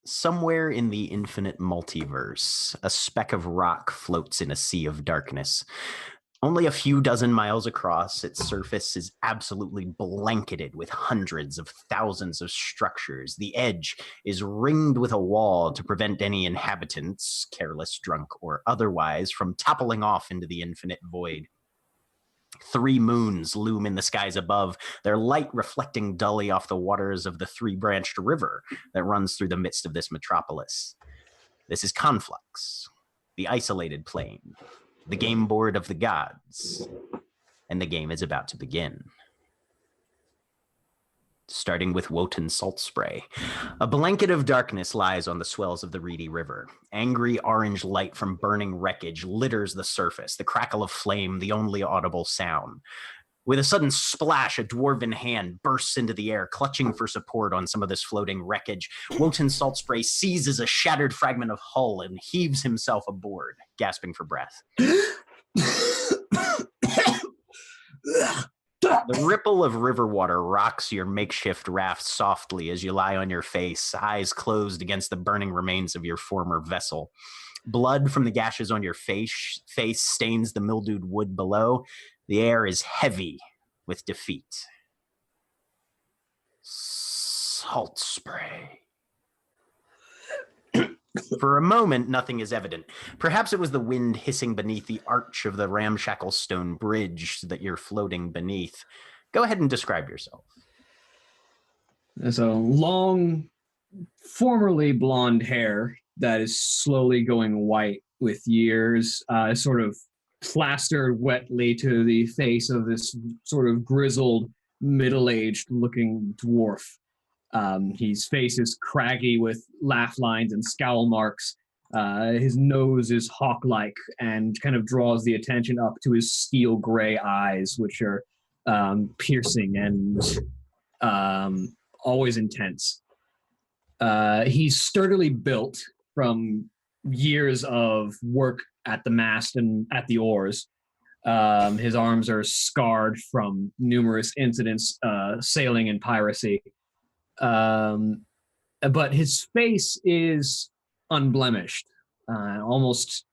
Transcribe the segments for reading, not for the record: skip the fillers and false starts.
Somewhere in the infinite multiverse, a speck of rock floats in a sea of darkness. Only a few dozen miles across, its surface is absolutely blanketed with hundreds of thousands of structures. The edge is ringed with a wall to prevent any inhabitants, careless, drunk, or otherwise, from toppling off into the infinite void. 3 moons loom in the skies above, their light reflecting dully off the waters of the 3-branched river that runs through the midst of this metropolis. This is Conflux, the isolated plane, the game board of the gods, and the game is about to begin. Starting with Wotan Salt Spray. A blanket of darkness lies on the swells of the reedy river. Angry orange light from burning wreckage litters the surface, the crackle of flame the only audible sound. With a sudden splash, a dwarven hand bursts into the air, clutching for support on some of this floating wreckage. Wotan Salt Spray seizes a shattered fragment of hull and heaves himself aboard, gasping for breath. The ripple of river water rocks your makeshift raft softly as you lie on your face, eyes closed against the burning remains of your former vessel. Blood from the gashes on your face stains the mildewed wood below. The air is heavy with defeat. Salt spray. For a moment, nothing is evident. Perhaps it was the wind hissing beneath the arch of the ramshackle stone bridge that you're floating beneath. Go ahead and describe yourself. There's a long, formerly blonde hair that is slowly going white with years, sort of plastered wetly to the face of this sort of grizzled, middle-aged looking dwarf. His face is craggy with laugh lines and scowl marks. His nose is hawk-like and kind of draws the attention up to his steel gray eyes, which are piercing and always intense. He's sturdily built from years of work at the mast and at the oars. His arms are scarred from numerous incidents sailing and piracy. But his face is unblemished, almost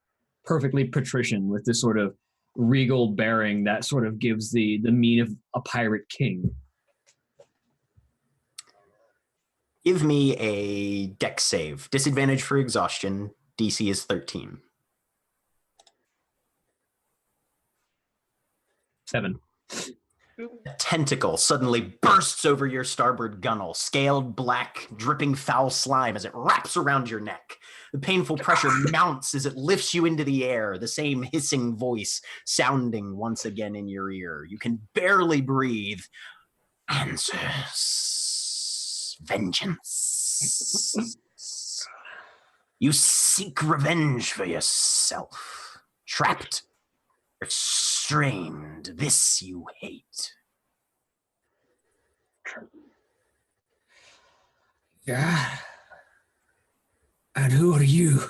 perfectly patrician, with this sort of regal bearing that sort of gives the mien of a pirate king. Give me a dex save. Disadvantage for exhaustion. DC is 13. 7. A tentacle suddenly bursts over your starboard gunwale, scaled black, dripping foul slime as it wraps around your neck. The painful pressure mounts as it lifts you into the air, the same hissing voice sounding once again in your ear. You can barely breathe. Answers. Vengeance. You seek revenge for yourself. Trapped. Restrained. This you hate. Yeah. And who are you?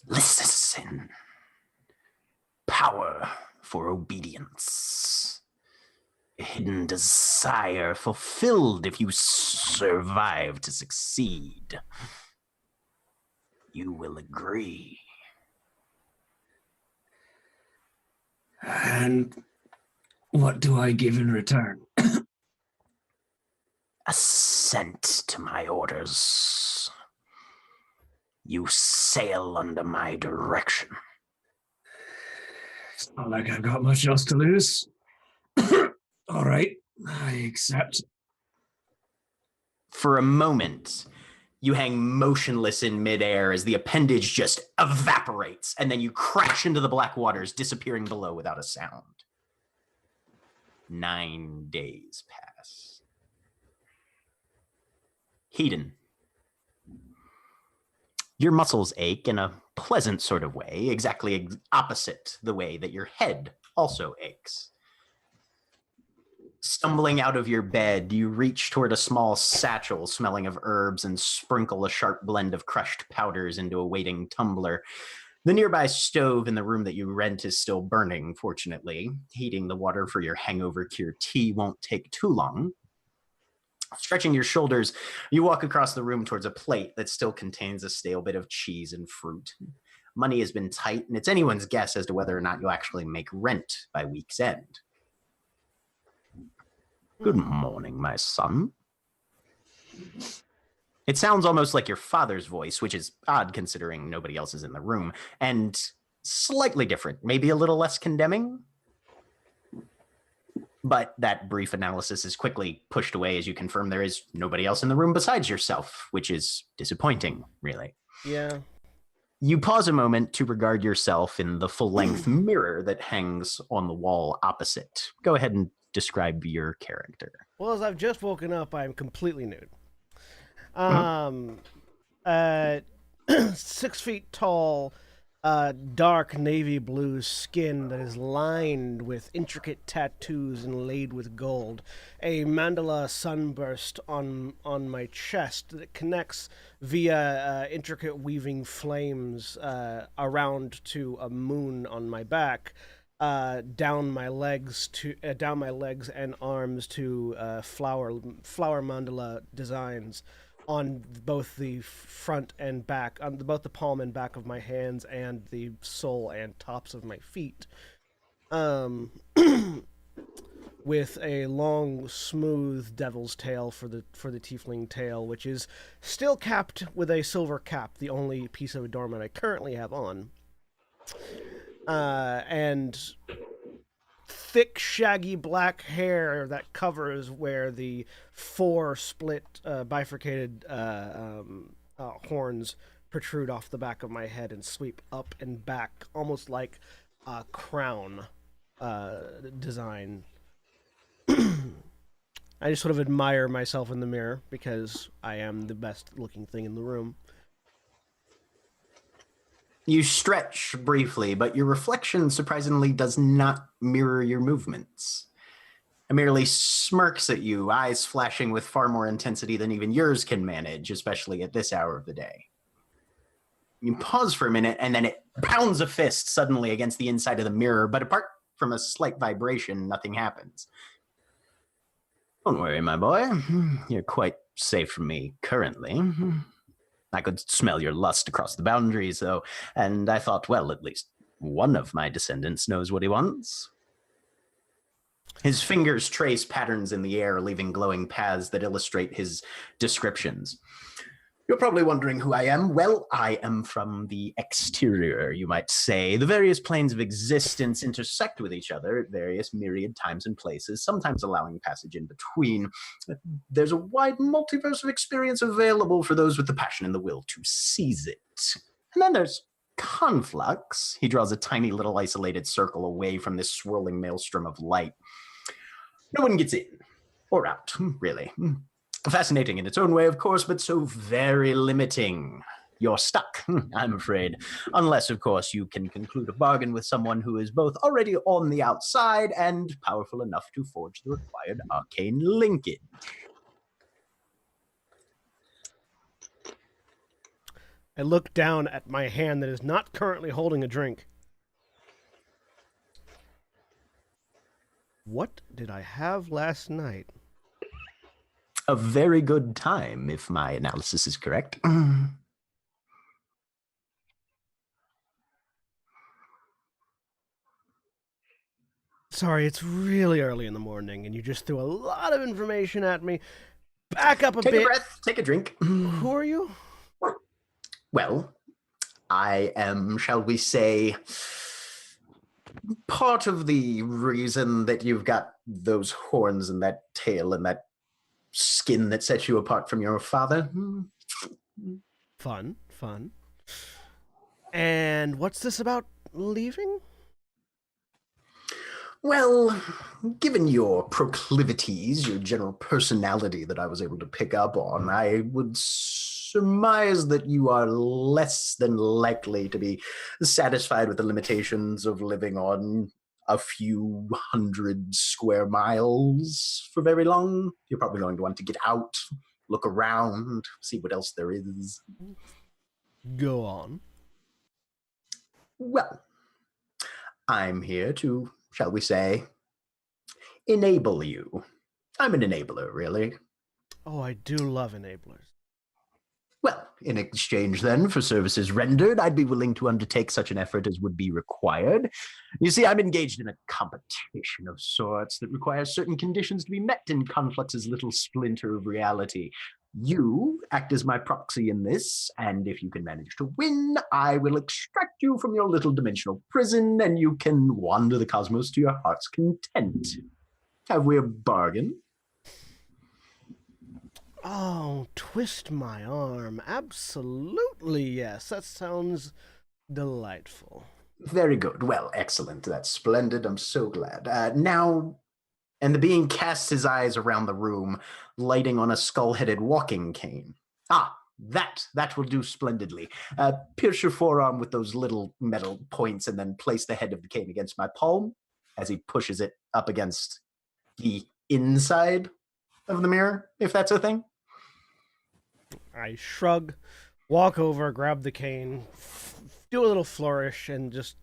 Listen. Power for obedience. A hidden desire fulfilled if you survive to succeed. You will agree. And what do I give in return? Assent to my orders. You sail under my direction. It's not like I've got much else to lose. All right, I accept. For a moment, you hang motionless in midair as the appendage just evaporates, and then you crash into the black waters, disappearing below without a sound. 9 days pass. Hedon. Your muscles ache in a pleasant sort of way, exactly opposite the way that your head also aches. Stumbling out of your bed, you reach toward a small satchel smelling of herbs and sprinkle a sharp blend of crushed powders into a waiting tumbler. The nearby stove in the room that you rent is still burning, fortunately. Heating the water for your hangover cure tea won't take too long. Stretching your shoulders, you walk across the room towards a plate that still contains a stale bit of cheese and fruit. Money has been tight, and it's anyone's guess as to whether or not you'll actually make rent by week's end. Good morning, my son. It sounds almost like your father's voice, which is odd considering nobody else is in the room, and slightly different, maybe a little less condemning. But that brief analysis is quickly pushed away as you confirm there is nobody else in the room besides yourself, which is disappointing, really. Yeah. You pause a moment to regard yourself in the full-length mirror that hangs on the wall opposite. Go ahead and describe your character. Well, as I've just woken up, I'm completely nude. 6 feet tall, dark navy blue skin that is lined with intricate tattoos inlaid with gold. A mandala sunburst on my chest that connects via intricate weaving flames around to a moon on my back. Down my legs and arms to flower mandala designs on both the front and back, on both the palm and back of my hands and the sole and tops of my feet. With a long, smooth devil's tail for the tiefling tail, which is still capped with a silver cap, the only piece of adornment I currently have on. And thick, shaggy black hair that covers where the 4 split, bifurcated horns protrude off the back of my head and sweep up and back, almost like a crown design. I just sort of admire myself in the mirror because I am the best looking thing in the room. You stretch briefly, but your reflection surprisingly does not mirror your movements. It merely smirks at you, eyes flashing with far more intensity than even yours can manage, especially at this hour of the day. You pause for a minute, and then it pounds a fist suddenly against the inside of the mirror, but apart from a slight vibration, nothing happens. Don't worry, my boy. You're quite safe from me currently. I could smell your lust across the boundaries, though, and I thought, well, at least one of my descendants knows what he wants. His fingers trace patterns in the air, leaving glowing paths that illustrate his descriptions. You're probably wondering who I am. Well, I am from the exterior, you might say. The various planes of existence intersect with each other at various myriad times and places, sometimes allowing passage in between. There's a wide multiverse of experience available for those with the passion and the will to seize it. And then there's Conflux. He draws a tiny little isolated circle away from this swirling maelstrom of light. No one gets in or out, really. Fascinating in its own way, of course, but so very limiting. You're stuck, I'm afraid. Unless, of course, you can conclude a bargain with someone who is both already on the outside and powerful enough to forge the required arcane linkage. I look down at my hand that is not currently holding a drink. What did I have last night? A very good time, if my analysis is correct. Sorry, it's really early in the morning, and you just threw a lot of information at me. Back up a bit. Take a breath, take a drink. Who are you? Well, I am, shall we say, part of the reason that you've got those horns and that tail and that skin that sets you apart from your father. Fun. And what's this about leaving? Well, given your proclivities, your general personality that I was able to pick up on, I would surmise that you are less than likely to be satisfied with the limitations of living on a few hundred square miles for very long. You're probably going to want to get out, look around, see what else there is. Go on. Well, I'm here to, shall we say, enable you. I'm an enabler, really. Oh, I do love enablers. Well, in exchange then for services rendered, I'd be willing to undertake such an effort as would be required. You see, I'm engaged in a competition of sorts that requires certain conditions to be met in Conflux's little splinter of reality. You act as my proxy in this, and if you can manage to win, I will extract you from your little dimensional prison, and you can wander the cosmos to your heart's content. Have we a bargain? Oh, twist my arm. Absolutely, yes. That sounds delightful. Very good. Well, excellent. That's splendid. I'm so glad. Now, and the being casts his eyes around the room, lighting on a skull-headed walking cane. Ah, that will do splendidly. Pierce your forearm with those little metal points and then place the head of the cane against my palm as he pushes it up against the inside of the mirror, if that's a thing. I shrug, walk over, grab the cane, do a little flourish, and just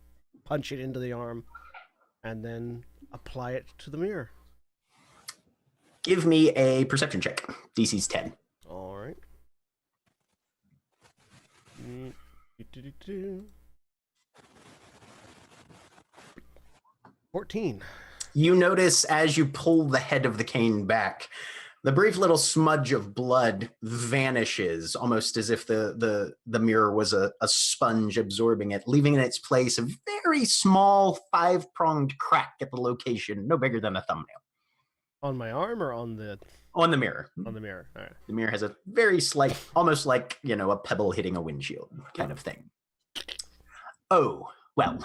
punch it into the arm, and then apply it to the mirror. Give me a perception check. DC's 10. All right. 14. You notice as you pull the head of the cane back, the brief little smudge of blood vanishes, almost as if the mirror was a sponge absorbing it, leaving in its place a very small 5-pronged crack at the location, no bigger than a thumbnail. On my arm or on the... On the mirror. On the mirror. All right. The mirror has a very slight, almost like, a pebble hitting a windshield kind of thing. Oh, well,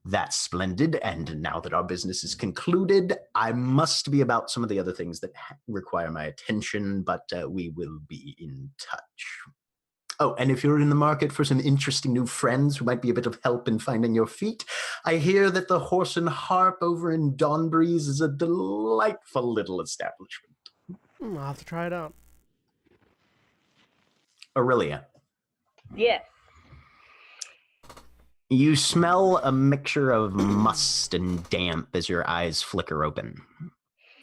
that's splendid. And now that our business is concluded, I must be about some of the other things that require my attention, but we will be in touch. Oh, and if you're in the market for some interesting new friends who might be a bit of help in finding your feet, I hear that the Horse and Harp over in Dawnbreeze is a delightful little establishment. I'll have to try it out. Aurelia. Yes. You smell a mixture of must and damp as your eyes flicker open.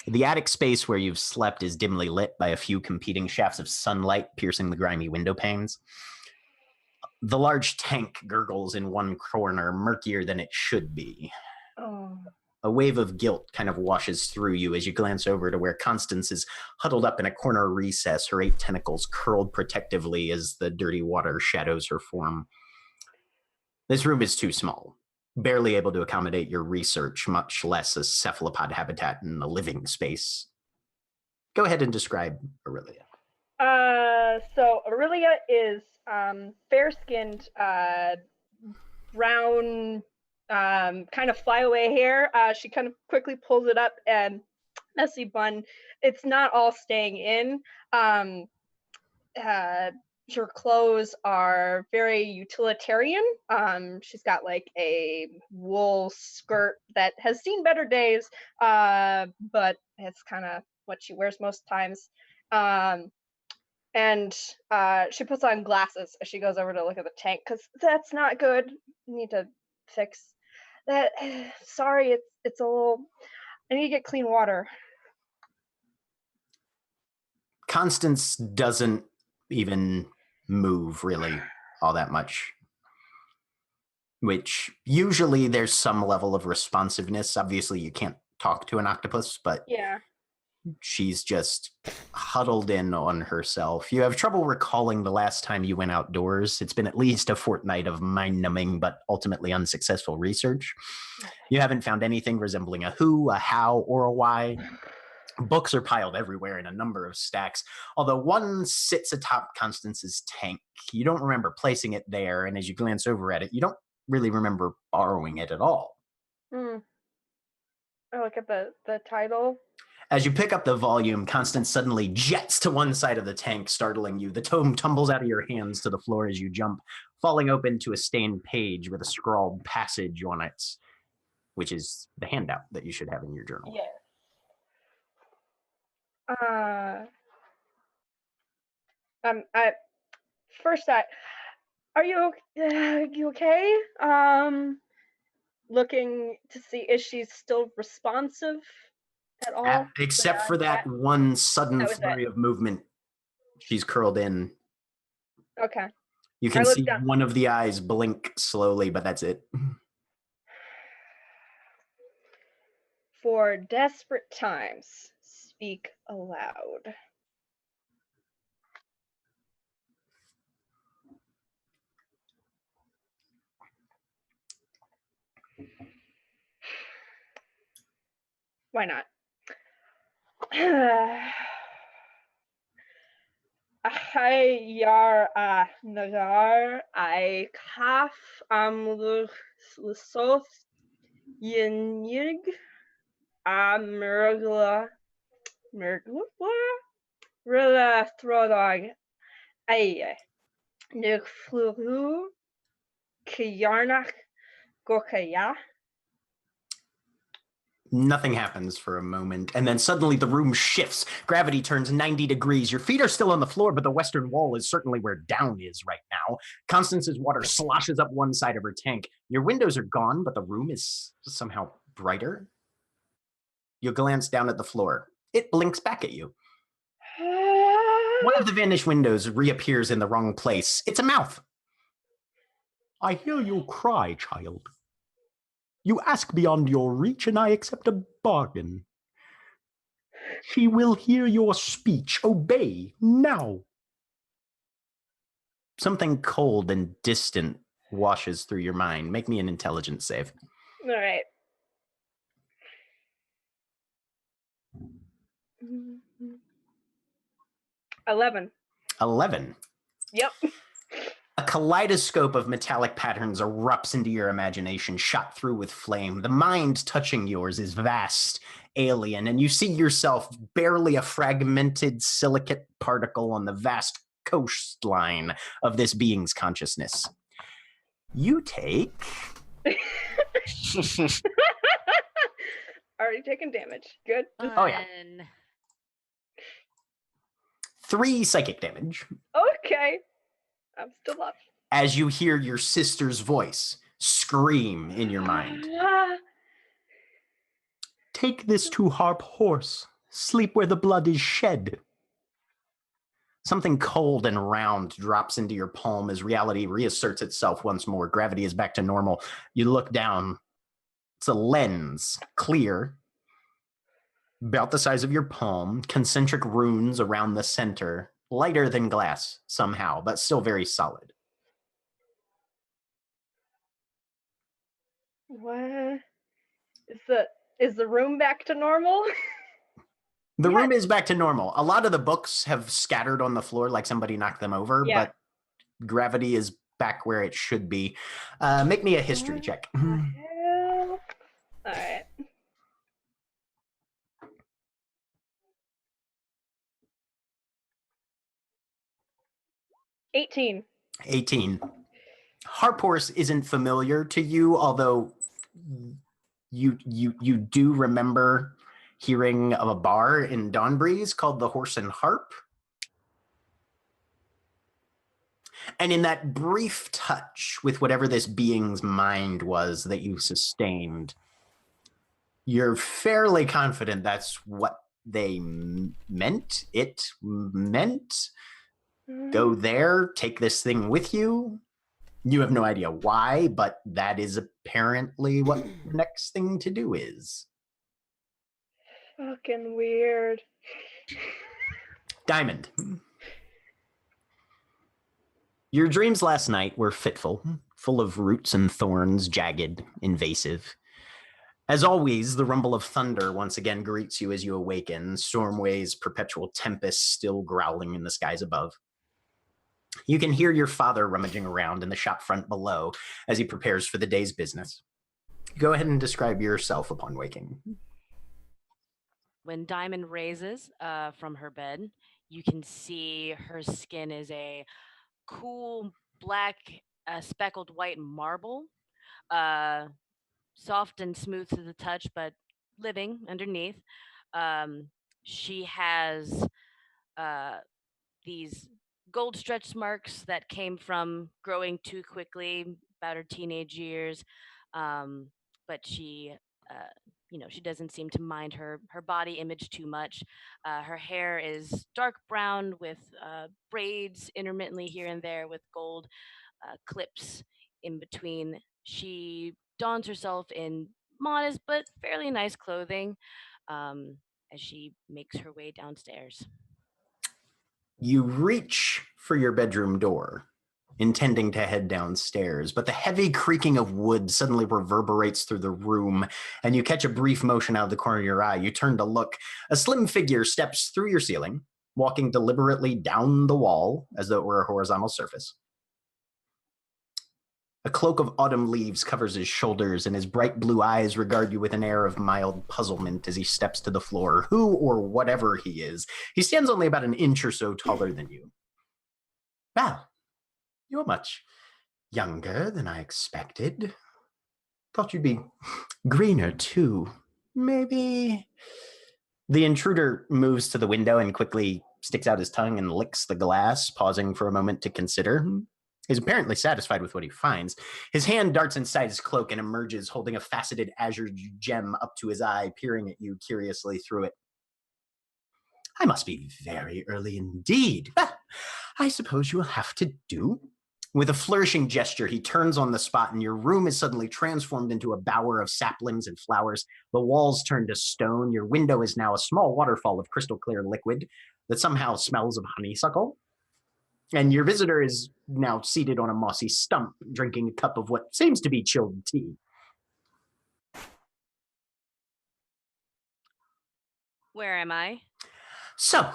The attic space where you've slept is dimly lit by a few competing shafts of sunlight piercing the grimy window panes. The large tank gurgles in one corner, murkier than it should be. Oh. A wave of guilt kind of washes through you as you glance over to where Constance is huddled up in a corner recess, her 8 tentacles curled protectively as the dirty water shadows her form. This room is too small, barely able to accommodate your research, much less a cephalopod habitat in a living space. Go ahead and describe Aurelia. So Aurelia is fair-skinned, brown, kind of flyaway hair. She kind of quickly pulls it up and messy bun. It's not all staying in. Her clothes are very utilitarian. She's got like a wool skirt that has seen better days, but it's kind of what she wears most times. And she puts on glasses as she goes over to look at the tank, because that's not good. Need to fix that. Sorry, it's a little... I need to get clean water. Constance doesn't even move really all that much, which usually there's some level of responsiveness. Obviously you can't talk to an octopus, but yeah, she's just huddled in on herself. You have trouble recalling the last time you went outdoors. It's been at least a fortnight of mind-numbing but ultimately unsuccessful research. You haven't found anything resembling a who, a how, or a why. Books are piled everywhere in a number of stacks, although one sits atop Constance's tank. You don't remember placing it there, and as you glance over at it, you don't really remember borrowing it at all. I look at the title. As you pick up the volume, Constance suddenly jets to one side of the tank, startling you. The tome tumbles out of your hands to the floor as you jump, falling open to a stained page with a scrawled passage on it, which is the handout that you should have in your journal. Yes. Are you okay? Looking to see if she's still responsive at all. Except for that one sudden flurry of movement She's curled in. Okay. You can I look see down. one of the eyes blink slowly, but that's it. For desperate times, speak aloud. Why not? Yar Nagar, I kaf Lusoth Yinig Mergla Rilla Throlog Aye Nig Fluru Kyarnak Gorkaya. Nothing happens for a moment, and then suddenly the room shifts. Gravity turns 90 degrees. Your feet are still on the floor, but the western wall is certainly where down is right now. Constance's water sloshes up one side of her tank. Your windows are gone, but the room is somehow brighter. You glance down at the floor. It blinks back at you. One of the vanished windows reappears in the wrong place. It's a mouth. I hear you cry, child. You ask beyond your reach, and I accept a bargain. She will hear your speech. Obey now. Something cold and distant washes through your mind. Make me an intelligence save. All right. Mm-hmm. 11. 11. Yep. A kaleidoscope of metallic patterns erupts into your imagination, shot through with flame. The mind touching yours is vast, alien, and you see yourself barely a fragmented silicate particle on the vast coastline of this being's consciousness. You take... Already taken damage. Good. Oh, yeah. 3 psychic damage. Okay. I'm still up. As you hear your sister's voice scream in your mind. Take this to Harp Horse. Sleep where the blood is shed. Something cold and round drops into your palm as reality reasserts itself once more. Gravity is back to normal. You look down. It's a lens, clear, about the size of your palm, concentric runes around the center, lighter than glass somehow, but still very solid. What? Is the room back to normal? The room is back to normal. A lot of the books have scattered on the floor like somebody knocked them over, but gravity is back where it should be. Make me a history check. Hell? All right. $18. 18. Harp Horse isn't familiar to you, although you do remember hearing of a bar in Dawnbreeze called the Horse and Harp. And in that brief touch with whatever this being's mind was that you sustained, you're fairly confident that's what they meant. It meant go there, take this thing with you. You have no idea why, but that is apparently what the next thing to do is. Fucking weird. Diamond. Your dreams last night were fitful, full of roots and thorns, jagged, invasive. As always, the rumble of thunder once again greets you as you awaken, Stormway's perpetual tempest still growling in the skies above. You can hear your father rummaging around in the shop front below as he prepares for the day's business. Go ahead and describe yourself upon waking. When Diamond raises from her bed, you can see her skin is a cool black speckled white marble, soft and smooth to the touch, but living underneath. She has these gold stretch marks that came from growing too quickly about her teenage years, but she she doesn't seem to mind her body image too much. Her hair is dark brown with braids intermittently here and there with gold clips in between. She dons herself in modest but fairly nice clothing as she makes her way downstairs. You reach for your bedroom door, intending to head downstairs, but the heavy creaking of wood suddenly reverberates through the room, and you catch a brief motion out of the corner of your eye. You turn to look. A slim figure steps through your ceiling, walking deliberately down the wall as though it were a horizontal surface. A cloak of autumn leaves covers his shoulders, and his bright blue eyes regard you with an air of mild puzzlement as he steps to the floor. Who or whatever he is, he stands only about an inch or so taller than you. Well, you're much younger than I expected. Thought you'd be greener, too. Maybe... The intruder moves to the window and quickly sticks out his tongue and licks the glass, pausing for a moment to consider. He's apparently satisfied with what he finds. His hand darts inside his cloak and emerges, holding a faceted azure gem up to his eye, peering at you curiously through it. I must be very early indeed. But I suppose you will have to do. With a flourishing gesture, he turns on the spot, and your room is suddenly transformed into a bower of saplings and flowers. The walls turn to stone. Your window is now a small waterfall of crystal clear liquid that somehow smells of honeysuckle. And your visitor is now seated on a mossy stump, drinking a cup of what seems to be chilled tea. Where am I? So,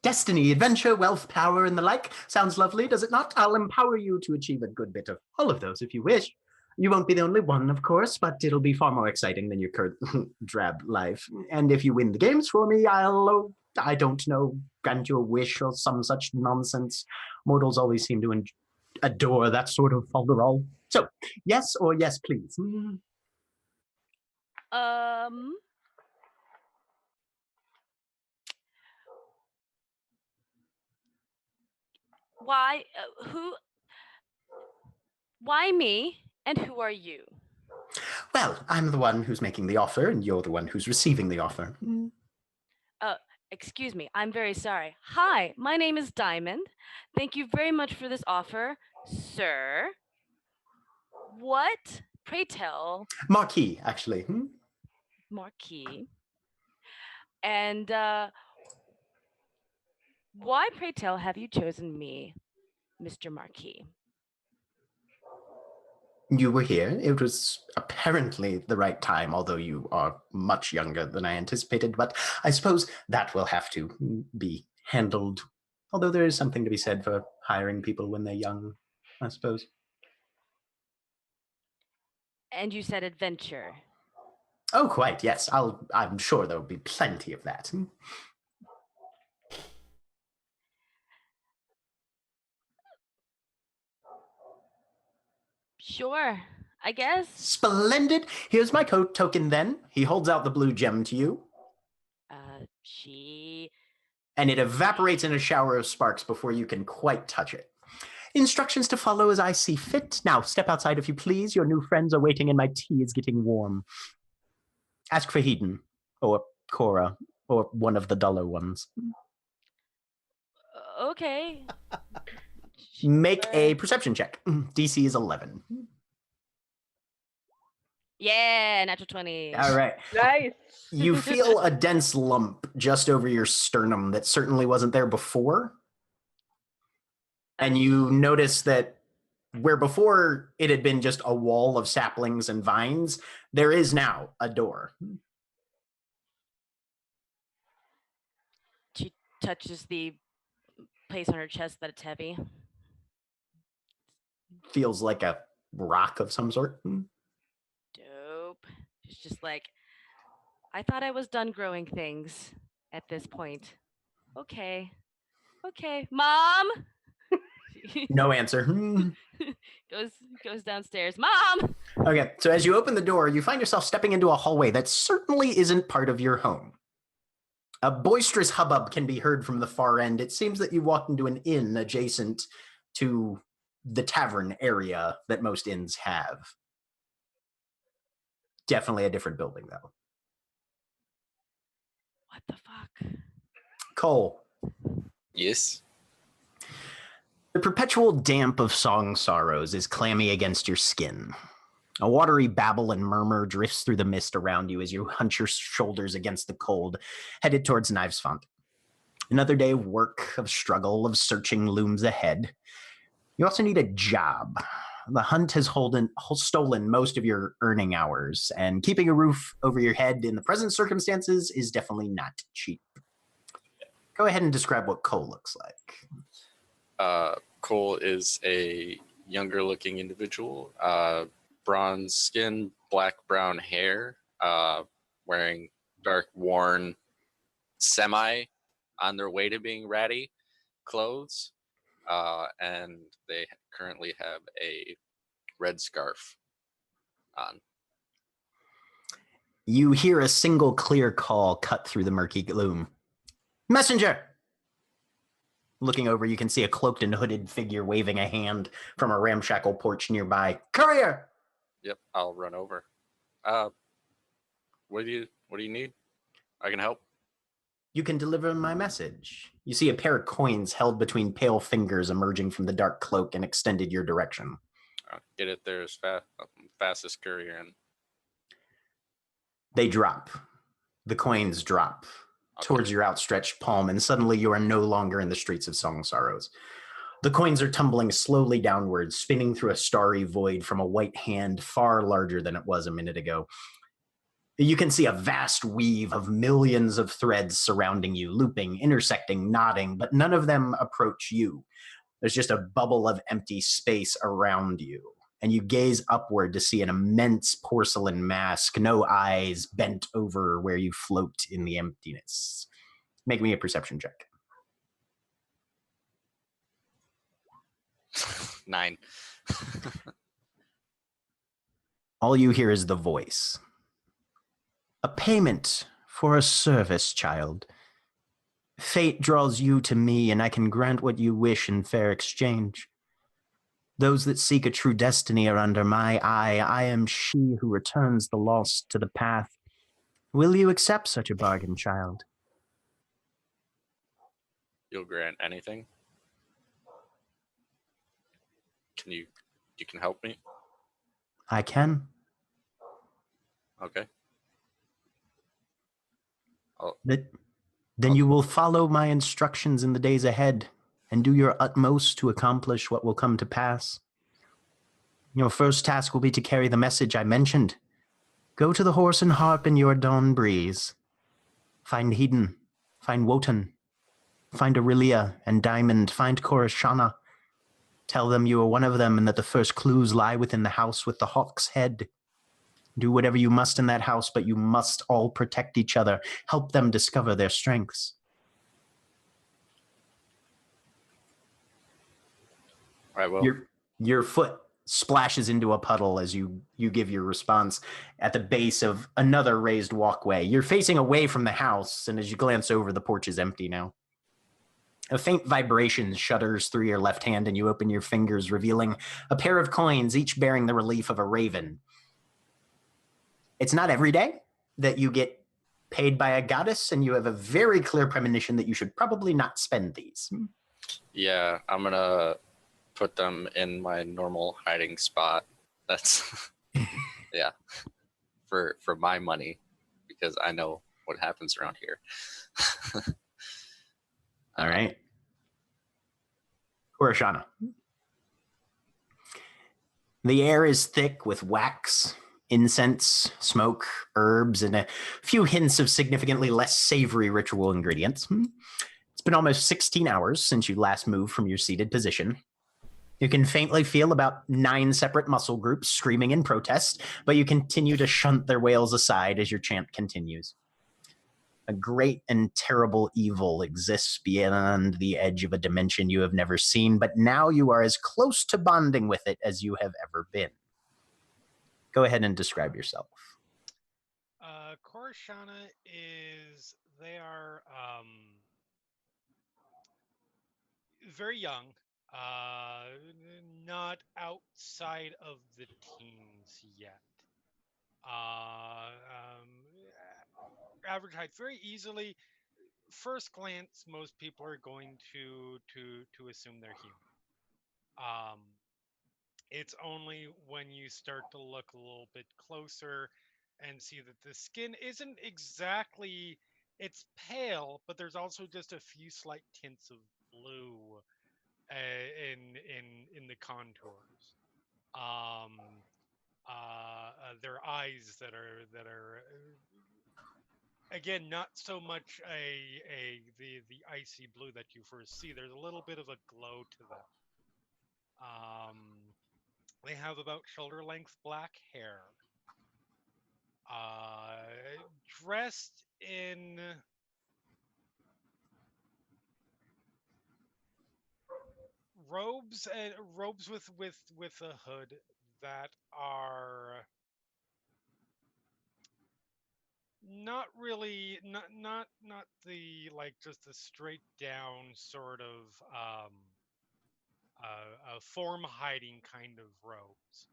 destiny, adventure, wealth, power, and the like. Sounds lovely, does it not? I'll empower you to achieve a good bit of all of those if you wish. You won't be the only one, of course, but it'll be far more exciting than your current drab life. And if you win the games for me, I'll, I don't know, grant you a wish or some such nonsense. Mortals always seem to adore that sort of folderol. So, yes or yes, please. Why? Why me? And who are you? Well, I'm the one who's making the offer, and you're the one who's receiving the offer. Excuse me, I'm very sorry. Hi, my name is Diamond. Thank you very much for this offer, sir. What? Pray tell. Marquis, actually. Marquis. And why, pray tell, have you chosen me, Mr. Marquis? You were here. It was apparently the right time, although you are much younger than I anticipated. But I suppose that will have to be handled. Although there is something to be said for hiring people when they're young, I suppose. And you said adventure. Oh, quite, yes. I'm sure there will be plenty of that. Sure, I guess. Splendid. Here's my coat token then. He holds out the blue gem to you. And it evaporates in a shower of sparks before you can quite touch it. Instructions to follow as I see fit. Now, step outside if you please. Your new friends are waiting and my tea is getting warm. Ask for Hedon, or Cora, or one of the duller ones. Okay. Make a perception check. DC is 11. Yeah, natural 20. All right. Nice. You feel a dense lump just over your sternum that certainly wasn't there before. And you notice that where before it had been just a wall of saplings and vines, there is now a door. She touches the place on her chest that it's heavy. Feels like a rock of some sort. Dope. She's just like, I thought I was done growing things at this point. Okay. Mom! No answer. Goes downstairs. Mom! Okay, so as you open the door, you find yourself stepping into a hallway that certainly isn't part of your home. A boisterous hubbub can be heard from the far end. It seems that you walked into an inn adjacent to the tavern area that most inns have. Definitely a different building, though. What the fuck? Cole, Yes. the perpetual damp of song sorrows is clammy against your skin. A watery babble and murmur drifts through the mist around you as you hunch your shoulders against the cold, headed towards Knives Font. Another day of work, of struggle, of searching looms ahead. You also need a job. The hunt has stolen most of your earning hours, and keeping a roof over your head in the present circumstances is definitely not cheap. Go ahead and describe what Cole looks like. Cole is a younger looking individual, bronze skin, black-brown hair, wearing dark, worn, semi on their way to being ratty clothes, and they currently have a red scarf on. You hear a single clear call cut through the murky gloom. Messenger! Looking over, you can see a cloaked and hooded figure waving a hand from a ramshackle porch nearby. Courier! Yep, I'll run over. What do you need? I can help. You can deliver my message. You see a pair of coins held between pale fingers emerging from the dark cloak and extended your direction. Get it there as fastest courier in. They drop. The coins drop towards your outstretched palm, and suddenly you are no longer in the streets of Song Sorrows. The coins are tumbling slowly downwards, spinning through a starry void from a white hand far larger than it was a minute ago. You can see a vast weave of millions of threads surrounding you, looping, intersecting, nodding, but none of them approach you. There's just a bubble of empty space around you, and you gaze upward to see an immense porcelain mask, no eyes, bent over where you float in the emptiness. Make me a perception check. 9. All you hear is the voice. A payment for a service, child. Fate draws you to me, and I can grant what you wish in fair exchange. Those that seek a true destiny are under my eye. I am she who returns the lost to the path. Will you accept such a bargain, child? You'll grant anything? You can help me? I can. Okay. Then you will follow my instructions in the days ahead and do your utmost to accomplish what will come to pass. Your first task will be to carry the message I mentioned. Go to the Horse and Harp in your dawn breeze. Find Hedon. Find Wotan. Find Aurelia and Diamond. Find Korishana. Tell them you are one of them and that the first clues lie within the house with the hawk's head. Do whatever you must in that house, but you must all protect each other. Help them discover their strengths. All right, well. Your foot splashes into a puddle as you give your response at the base of another raised walkway. You're facing away from the house, and as you glance over, the porch is empty now. A faint vibration shudders through your left hand, and you open your fingers, revealing a pair of coins, each bearing the relief of a raven. It's not every day that you get paid by a goddess, and you have a very clear premonition that you should probably not spend these. Yeah, I'm going to put them in my normal hiding spot. That's, yeah, for my money, because I know what happens around here. All right. Korishana. The air is thick with wax, incense, smoke, herbs, and a few hints of significantly less savory ritual ingredients. It's been almost 16 hours since you last moved from your seated position. You can faintly feel about 9 separate muscle groups screaming in protest, but you continue to shunt their wails aside as your chant continues. A great and terrible evil exists beyond the edge of a dimension you have never seen, but now you are as close to bonding with it as you have ever been. Go ahead and describe yourself. Korishana they are very young, not outside of the teens yet. average height very easily. First glance, most people are going to assume they're human. Um, it's only when you start to look a little bit closer and see that the skin isn't exactly, it's pale, but there's also just a few slight tints of blue in the contours. Um, their eyes that are again not so much the icy blue that you first see. There's a little bit of a glow to them. They have about shoulder length black hair. Dressed in robes and robes with a hood that are not really not the like just the straight down sort of form hiding kind of robes.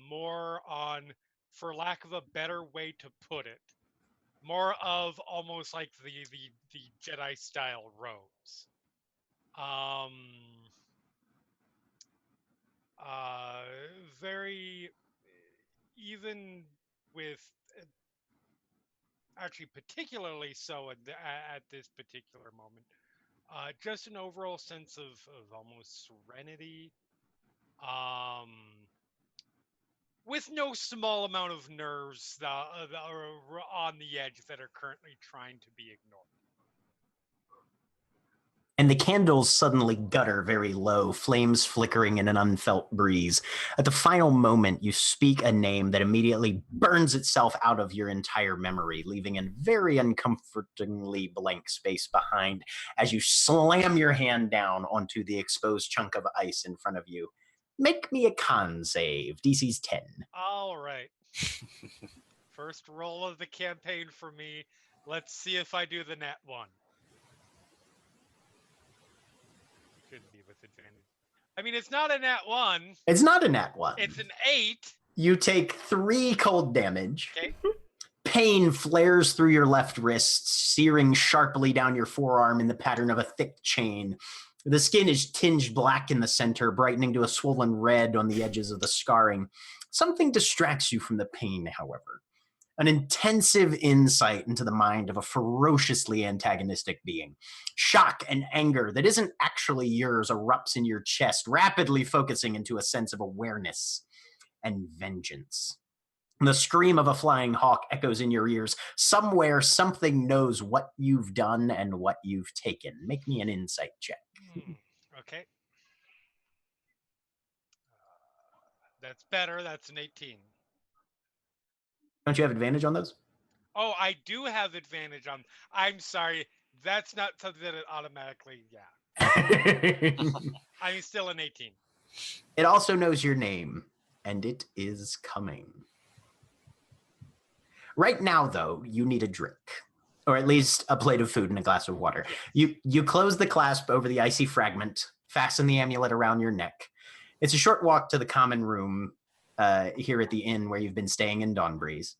More on, for lack of a better way to put it, more of almost like the Jedi style robes. Um, uh, very even with actually particularly so at this particular moment. Just an overall sense of almost serenity. Um, with no small amount of nerves that are on the edge that are currently trying to be ignored. And the candles suddenly gutter very low, flames flickering in an unfelt breeze. At the final moment, you speak a name that immediately burns itself out of your entire memory, leaving a very uncomfortingly blank space behind as you slam your hand down onto the exposed chunk of ice in front of you. Make me a con save. DC's 10. All right. First roll of the campaign for me. Let's see if I do the nat one. Shouldn't be with advantage. I mean, it's not a nat one. It's not a nat 1. It's an 8. You take 3 cold damage. Okay. Pain flares through your left wrist, searing sharply down your forearm in the pattern of a thick chain. The skin is tinged black in the center, brightening to a swollen red on the edges of the scarring. Something distracts you from the pain, however. An intensive insight into the mind of a ferociously antagonistic being. Shock and anger that isn't actually yours erupts in your chest, rapidly focusing into a sense of awareness and vengeance. The scream of a flying hawk echoes in your ears. Somewhere, something knows what you've done and what you've taken. Make me an insight check. Okay. That's better. That's an 18. Don't you have advantage on those? Oh, I do have advantage on. I'm sorry. That's not something that it automatically. Yeah. I'm still an 18. It also knows your name, and it is coming. Right now, though, you need a drink, or at least a plate of food and a glass of water. You close the clasp over the icy fragment, fasten the amulet around your neck. It's a short walk to the common room here at the inn where you've been staying in Dawnbreeze.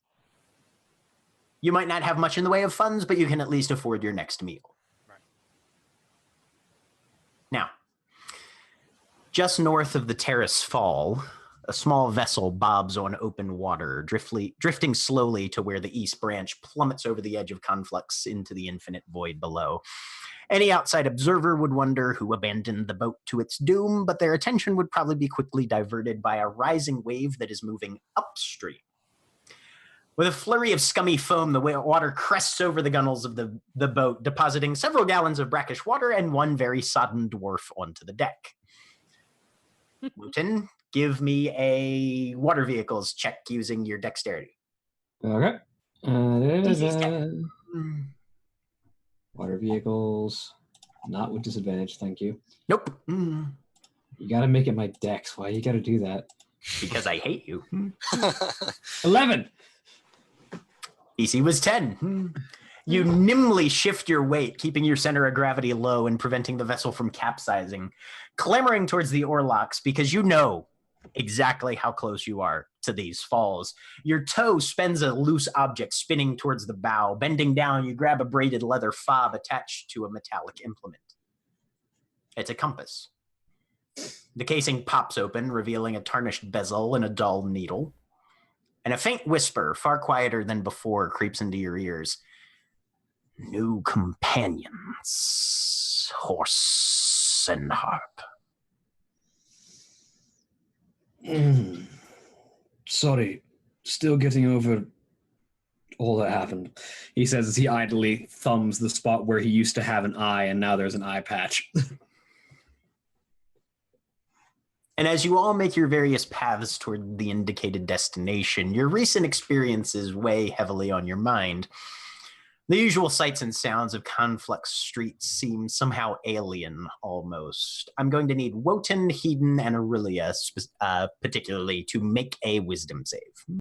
You might not have much in the way of funds, but you can at least afford your next meal. Right. Now, just north of the Terrace Fall, a small vessel bobs on open water, drifting slowly to where the east branch plummets over the edge of Conflux into the infinite void below. Any outside observer would wonder who abandoned the boat to its doom, but their attention would probably be quickly diverted by a rising wave that is moving upstream. With a flurry of scummy foam, the water crests over the gunwales of the boat, depositing several gallons of brackish water and one very sodden dwarf onto the deck. Wooten, give me a water vehicles check using your dexterity. Okay. DC's 10. Water vehicles, not with disadvantage, thank you. Nope. You gotta make it my dex. Why you gotta do that? Because I hate you. 11! DC was 10. You nimbly shift your weight, keeping your center of gravity low and preventing the vessel from capsizing, clamoring towards the oarlocks because you know exactly how close you are to these falls. Your toe spins a loose object spinning towards the bow. Bending down, you grab a braided leather fob attached to a metallic implement. It's a compass. The casing pops open, revealing a tarnished bezel and a dull needle. And a faint whisper, far quieter than before, creeps into your ears. New companions, horse and harp. Sorry, still getting over all that happened, he says as he idly thumbs the spot where he used to have an eye and now there's an eye patch. And as you all make your various paths toward the indicated destination, your recent experiences weigh heavily on your mind. The usual sights and sounds of Conflux streets seem somehow alien, almost. I'm going to need Wotan, Hedon, and Aurelia, particularly, to make a wisdom save.